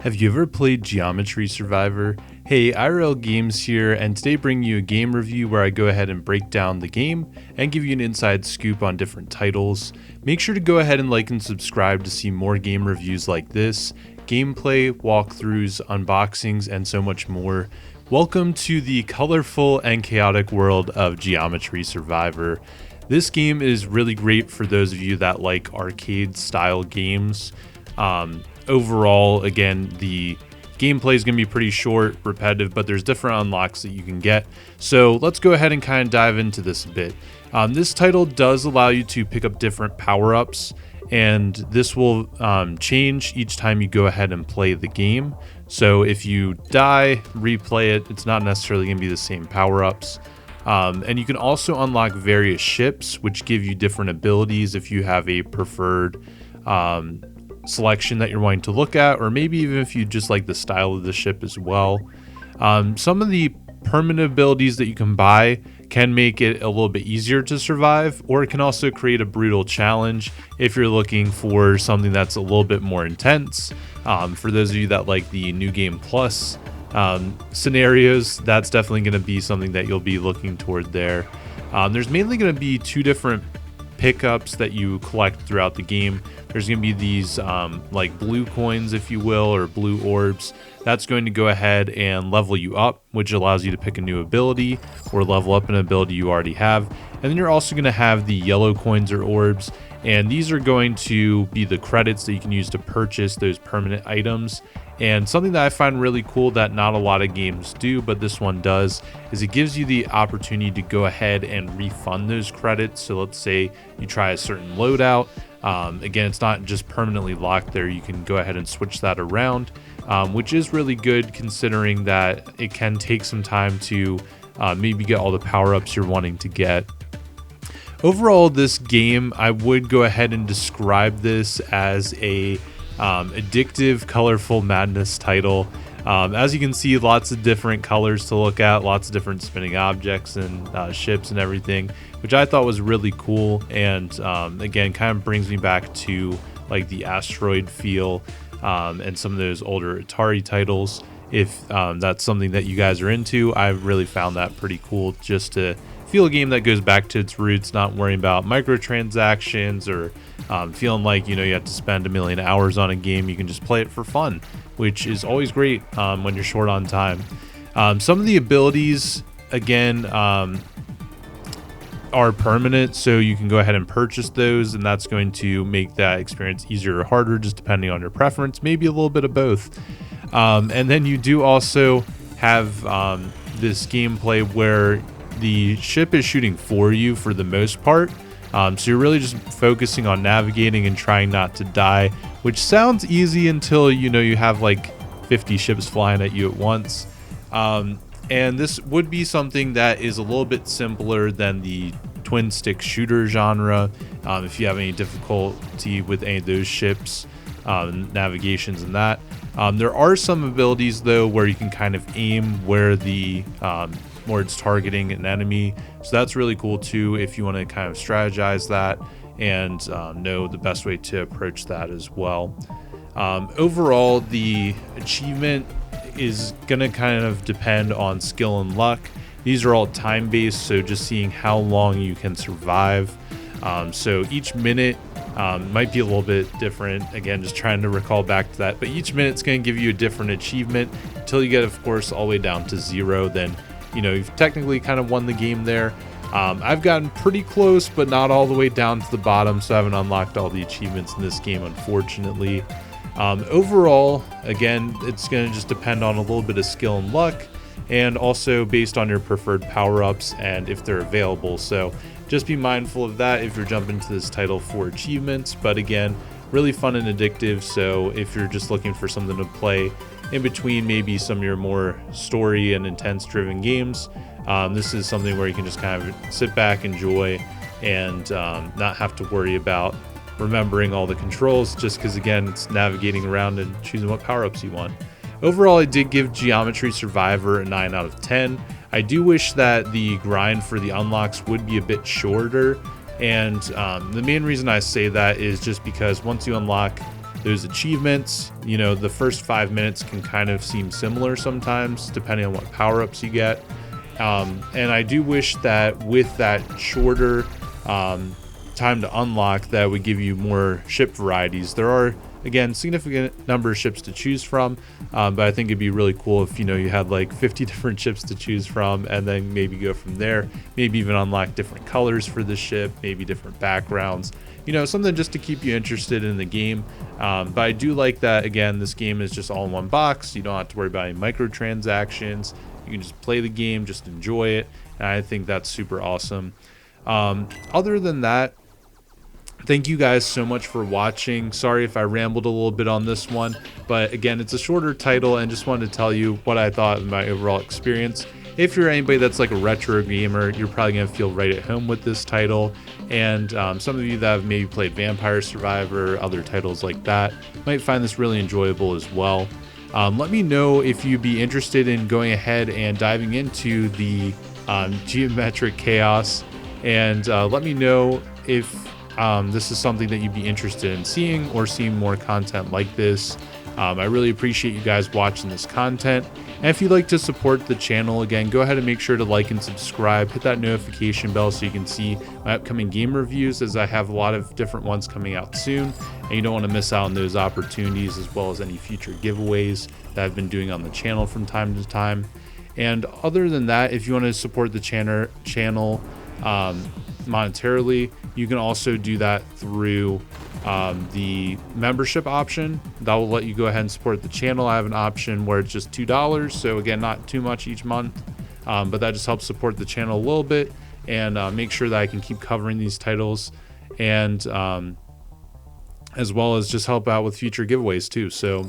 Have you ever played Geometry Survivor? Hey, IRL Games here, and today bringing you a game review where I go ahead and break down the game and give you an inside scoop on different titles. Make sure to go ahead and like and subscribe to see more game reviews like this, gameplay, walkthroughs, unboxings, and so much more. Welcome to the colorful and chaotic world of Geometry Survivor. This game is really great for those of you that like arcade style games. Overall, again, the gameplay is going to be pretty short, repetitive, but there's different unlocks that you can get. So let's go ahead and kind of dive into this a bit. This title does allow you to pick up different power-ups, and this will change each time you go ahead and play the game. So if you die, replay it, it's not necessarily going to be the same power-ups. And you can also unlock various ships, which give you different abilities if you have a preferred selection that you're wanting to look at, or maybe even if you just like the style of the ship as well. Some of the permanent abilities that you can buy can make it a little bit easier to survive, or it can also create a brutal challenge if you're looking for something that's a little bit more intense. For those of you that like the New Game Plus scenarios, that's definitely going to be something that you'll be looking toward there. There's mainly going to be two different pickups that you collect throughout the game. There's going to be these like blue coins, if you will, or blue orbs. That's going to go ahead and level you up, which allows you to pick a new ability or level up an ability you already have. And then you're also going to have the yellow coins or orbs, and these are going to be the credits that you can use to purchase those permanent items. And something that I find really cool that not a lot of games do, but this one does, is it gives you the opportunity to go ahead and refund those credits. So let's say you try a certain loadout. Again, it's not just permanently locked there. You can go ahead and switch that around, which is really good considering that it can take some time to maybe get all the power-ups you're wanting to get. Overall, this game, I would go ahead and describe this as a addictive, colorful madness title. As you can see, lots of different colors to look at, lots of different spinning objects and ships and everything, which I thought was really cool. And again, kind of brings me back to like the asteroid feel and some of those older Atari titles. If that's something that you guys are into, I really found that pretty cool, just to feel a game that goes back to its roots, not worrying about microtransactions or feeling like you have to spend a million hours on a game. You can just play it for fun, which is always great when you're short on time. Some of the abilities, again, are permanent, so you can go ahead and purchase those, and that's going to make that experience easier or harder, just depending on your preference, maybe a little bit of both. And then you do also have this gameplay where the ship is shooting for you for the most part. So you're really just focusing on navigating and trying not to die, which sounds easy until you have like 50 ships flying at you at once. And this would be something that is a little bit simpler than the twin stick shooter genre. If you have any difficulty with any of those ships, navigations and that. There are some abilities though where you can kind of aim where it's targeting an enemy, so that's really cool too if you want to kind of strategize that and know the best way to approach that as well. Overall, the achievement is gonna kind of depend on skill and luck. These are all time based, so just seeing how long you can survive. So each minute might be a little bit different. Again, just trying to recall back to that, but each minute's going to give you a different achievement until you get, of course, all the way down to 0. Then you've technically kind of won the game there. I've gotten pretty close, but not all the way down to the bottom, so I haven't unlocked all the achievements in this game, unfortunately. Overall, again, it's going to just depend on a little bit of skill and luck, and also based on your preferred power-ups and if they're available. So just be mindful of that if you're jumping into this title for achievements. But again, really fun and addictive, so if you're just looking for something to play in between maybe some of your more story and intense driven games, this is something where you can just kind of sit back, enjoy, and not have to worry about remembering all the controls, just because again, it's navigating around and choosing what power-ups you want. Overall, I did give Geometry Survivor a 9 out of 10. I do wish that the grind for the unlocks would be a bit shorter, and the main reason I say that is just because once you unlock those achievements. You know, the first 5 minutes can kind of seem similar sometimes depending on what power-ups you get. And I do wish that with that shorter time to unlock, that would give you more ship varieties. There are, again, significant number of ships to choose from, but I think it'd be really cool if, you know, you had like 50 different ships to choose from, and then maybe go from there, maybe even unlock different colors for the ship, maybe different backgrounds, you know, something just to keep you interested in the game. But I do like that, again, this game is just all in one box. You don't have to worry about any microtransactions. You can just play the game, just enjoy it, and I think that's super awesome. Other than that, thank you guys so much for watching. Sorry if I rambled a little bit on this one, but again, it's a shorter title and just wanted to tell you what I thought of my overall experience. If you're anybody that's like a retro gamer, you're probably going to feel right at home with this title. And some of you that have maybe played Vampire Survivor, other titles like that, might find this really enjoyable as well. Let me know if you'd be interested in going ahead and diving into the geometric chaos, and let me know if this is something that you'd be interested in seeing, or seeing more content like this. I really appreciate you guys watching this content, and if you'd like to support the channel, again, go ahead and make sure to like and subscribe, hit that notification bell so you can see my upcoming game reviews, as I have a lot of different ones coming out soon, and you don't want to miss out on those opportunities, as well as any future giveaways that I've been doing on the channel from time to time. And other than that, if you want to support the channel monetarily, you can also do that through the membership option. That will let you go ahead and support the channel. I have an option where it's just $2, so again, not too much each month, but that just helps support the channel a little bit, and make sure that I can keep covering these titles, and as well as just help out with future giveaways too. So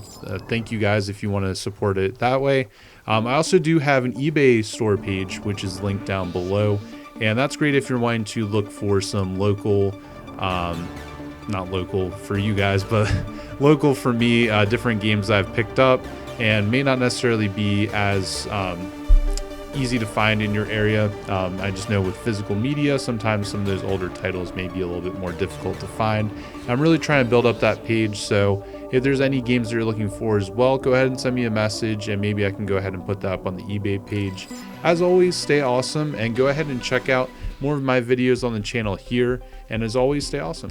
thank you guys if you want to support it that way. I also do have an eBay store page, which is linked down below, and that's great if you're wanting to look for some local, not local for you guys, but local for me, different games I've picked up and may not necessarily be as easy to find in your area. I just know with physical media, sometimes some of those older titles may be a little bit more difficult to find. I'm really trying to build up that page, so if there's any games that you're looking for as well, go ahead and send me a message, and maybe I can go ahead and put that up on the eBay page. As always, stay awesome, and go ahead and check out more of my videos on the channel here, and as always, stay awesome.